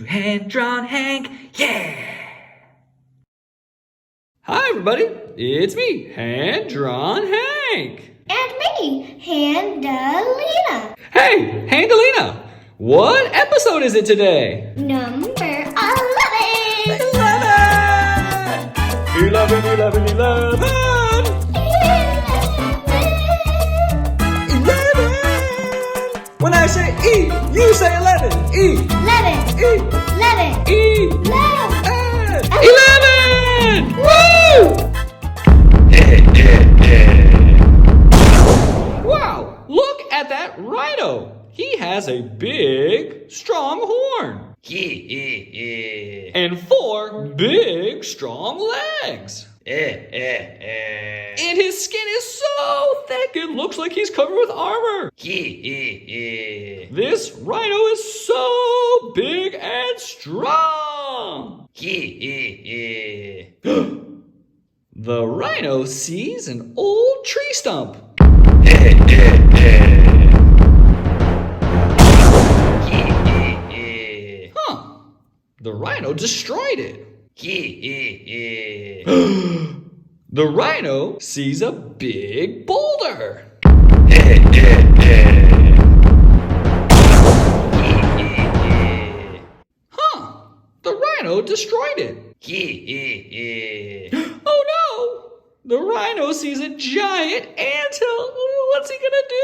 Hand-drawn Hank, yeah! Hi, everybody. It's me, Hand-drawn Hank. And me, Handalina. Hey, Handalina. What episode is it today? Number 11. 11. When I say E, you say 11. E. 11. E. 11. E. 11. 11! Woo! Wow, look at that rhino. He has a big, strong horn. And 4 big, strong legs. And his skin is so thick it looks like he's covered with armor. This rhino is so big and strong. The rhino sees an old tree stump. The rhino destroyed it. The rhino sees a big boulder. The rhino destroyed it. Oh no! The rhino sees a giant anthill. What's he gonna do?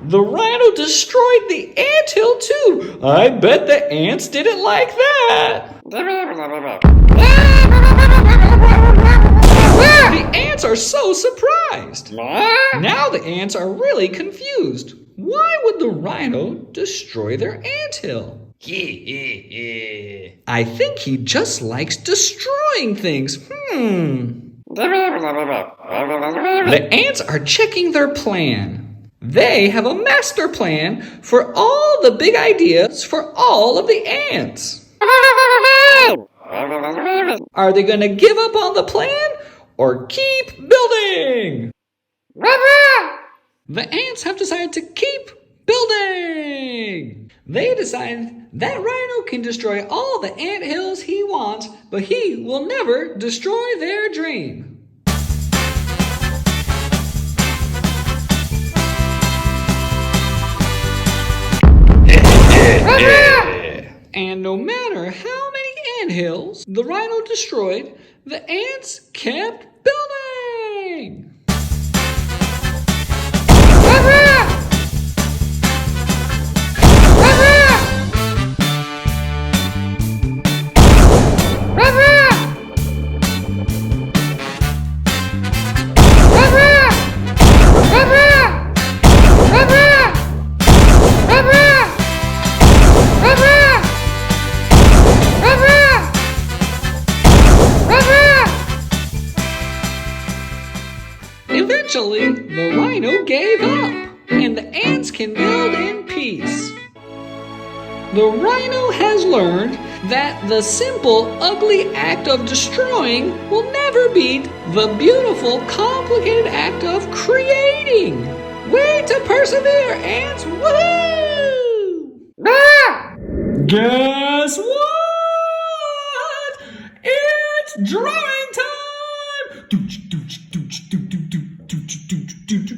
The rhino destroyed the anthill too. I bet the ants didn't like that. The ants are so surprised. Now the ants are really confused. Why would the rhino destroy their anthill? I think he just likes destroying things. The ants are checking their plan. They have a master plan for all the big ideas for all of the ants. Are they going to give up on the plan or keep building? The ants have decided to keep building. They decided that rhino can destroy all the ant hills he wants, but he will never destroy their dream. And no matter how many anthills the rhino destroyed, the ants kept building. Eventually, the rhino gave up, and the ants can build in peace. The rhino has learned that the simple, ugly act of destroying will never beat the beautiful, complicated act of creating. Way to persevere, ants! Woohoo! Guess what? It's drawing time!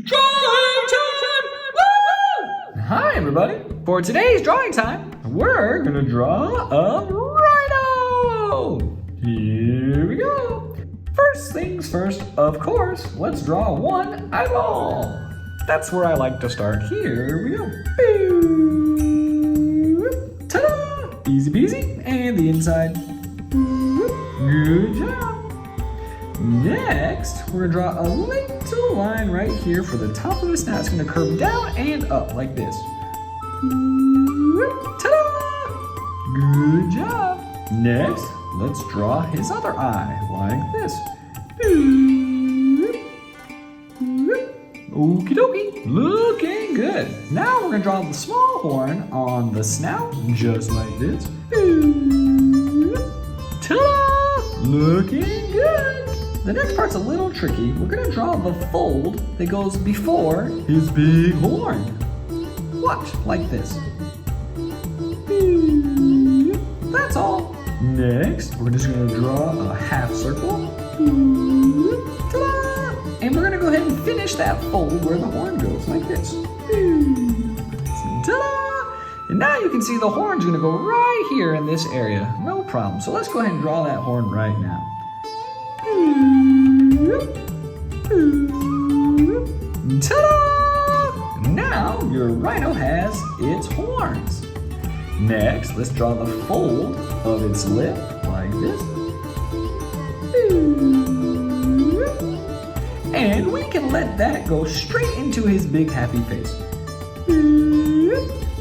Drawing time! Woo! Hi, everybody. For today's drawing time, we're gonna draw a rhino. Here we go. First things first, of course, let's draw one eyeball. That's where I like to start. Here we go. Ta-da! Easy peasy. And the inside. Good job. Next, we're gonna draw a little line right here for the top of the snout. It's gonna curve down and up like this. Ta-da! Good job. Next, let's draw his other eye like this. Okie dokie, looking good. Now we're gonna draw the small horn on the snout, just like this. Ta-da! Looking good. The next part's a little tricky. We're gonna draw the fold that goes before his big horn. Watch, like this. That's all. Next, we're just gonna draw a half circle. Ta-da! And we're gonna go ahead and finish that fold where the horn goes, like this. Ta-da! And now you can see the horn's gonna go right here in this area. No problem. So let's go ahead and draw that horn right now. Ta-da! Now your rhino has its horns. Next, let's draw the fold of its lip like this. And we can let that go straight into his big happy face.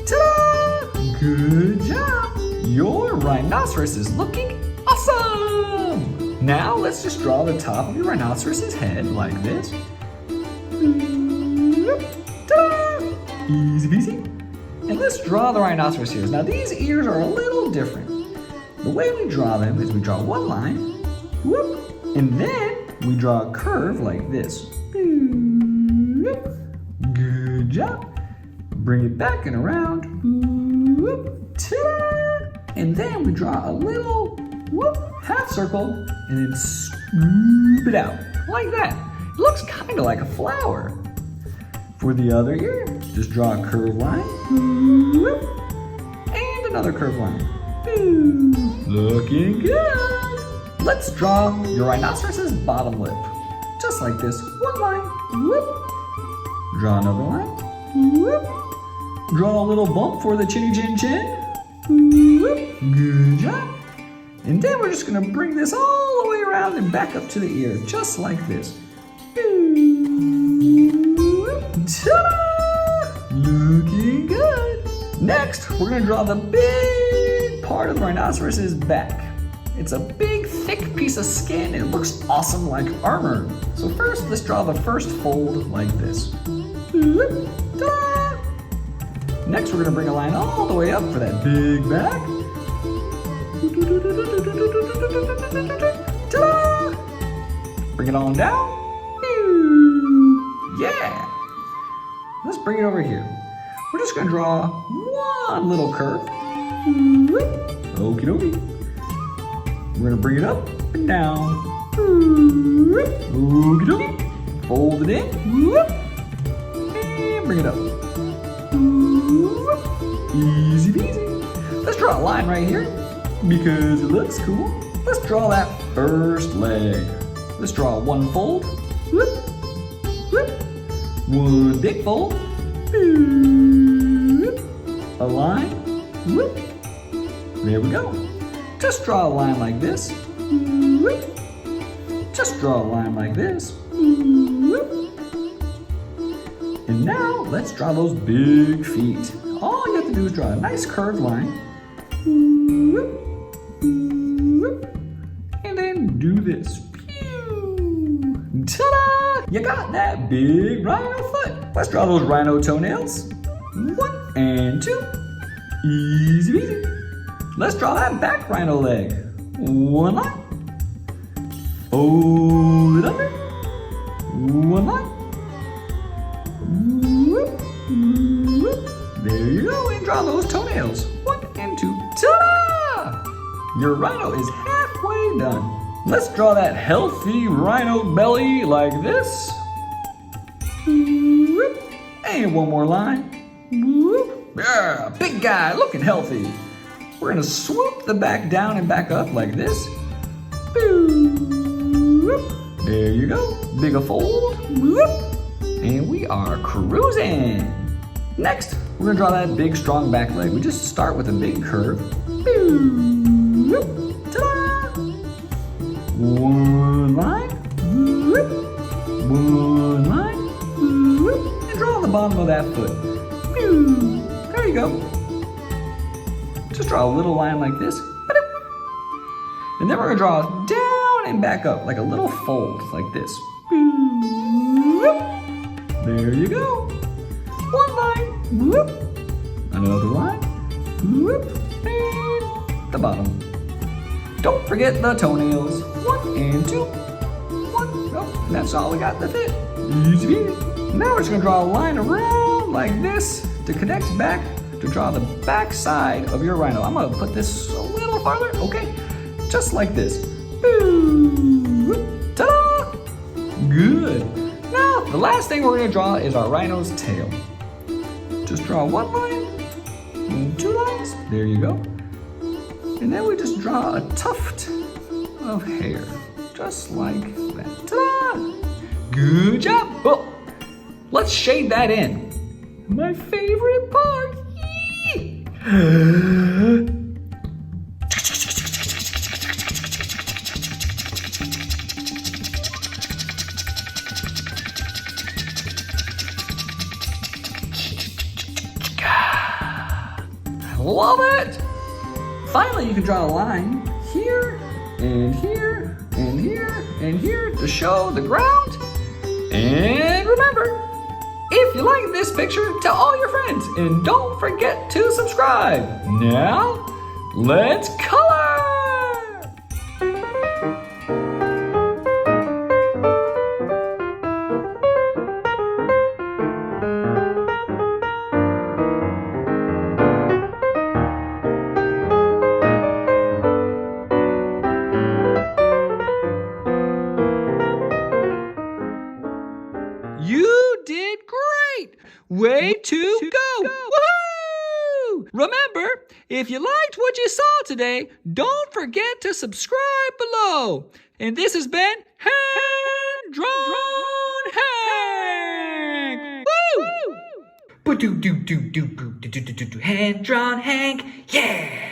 Ta-da! Good job! Your rhinoceros is looking awesome! Now let's just draw the top of your rhinoceros's head like this. Ta-da! Easy peasy. And let's draw the rhinoceros ears. Now these ears are a little different. The way we draw them is we draw one line, whoop, and then we draw a curve like this. Good job. Bring it back and around. Whoop, ta-da! And then we draw a little whoop, half circle and then scoop it out like that. It looks kind of like a flower. For the other ear, just draw a curved line, whoop, and another curved line. Looking good. Let's draw your rhinoceros's bottom lip. Just like this. One line, whoop. Draw another line, whoop. Draw a little bump for the chinny chin chin. Whoop. Good job. And then we're just gonna bring this all the way around and back up to the ear, just like this. Ta-da! Looking good. Next, we're gonna draw the big part of the rhinoceros's back. It's a big, thick piece of skin. It looks awesome like armor. So first, let's draw the first fold like this. Ta-da! Next, we're gonna bring a line all the way up for that big back. Ta-da! Bring it on down. Yeah! Let's bring it over here. We're just gonna draw one little curve. Okie dokie. We're gonna bring it up and down. Okie dokie. Fold it in. And bring it up. Easy peasy. Let's draw a line right here because it looks cool. Let's draw that first leg. Let's draw one fold. One big fold. A line. Whoop. There we go. Just draw a line like this. Whoop. Just draw a line like this. Whoop. And now let's draw those big feet. All you have to do is draw a nice curved line. Whoop. Whoop. And then do this. Pew. Ta-da! You got that big rhino foot. Let's draw those rhino toenails. 1 and 2. Easy peasy. Let's draw that back rhino leg. One line. Fold it under. One line. Whoop, whoop. There you go. And draw those toenails. 1 and 2. Ta-da! Your rhino is halfway done. Let's draw that healthy rhino belly like this. Whoop. And one more line. Whoop. Yeah, big guy, looking healthy. We're gonna swoop the back down and back up like this. Whoop. There you go. Big a fold. Whoop. And we are cruising. Next, we're gonna draw that big, strong back leg. We just start with a big curve. Whoop. Ta-da! One line. Whoop. One line. Whoop. And draw the bottom of that foot. There you go. Just draw a little line like this. And then we're gonna draw down and back up like a little fold like this. There you go. One line. Whoop. Another line. Whoop. And the bottom. Don't forget the toenails. 1 and 2. 1 That's all we got to fit. Easy peasy. Now we're just gonna draw a line around like this to connect back to draw the back side of your rhino. I'm gonna put this a little farther, okay? Just like this. Ta-da! Good. Now, the last thing we're gonna draw is our rhino's tail. Just draw one line, and two lines, there you go. And then we just draw a tuft of hair, just like that. Ta-da! Good job. Well, let's shade that in. My favorite part. Yee! Love it! Finally, you can draw a line here, and here, and here, and here to show the ground. And remember, if you like this picture, tell all your friends, and don't forget to subscribe. Now, let's color! You did great! Way to go! Woohoo! Remember, if you liked what you saw today, don't forget to subscribe below. And this has been Hand Drawn Hank! Woo! Hand Drawn Hank, yeah!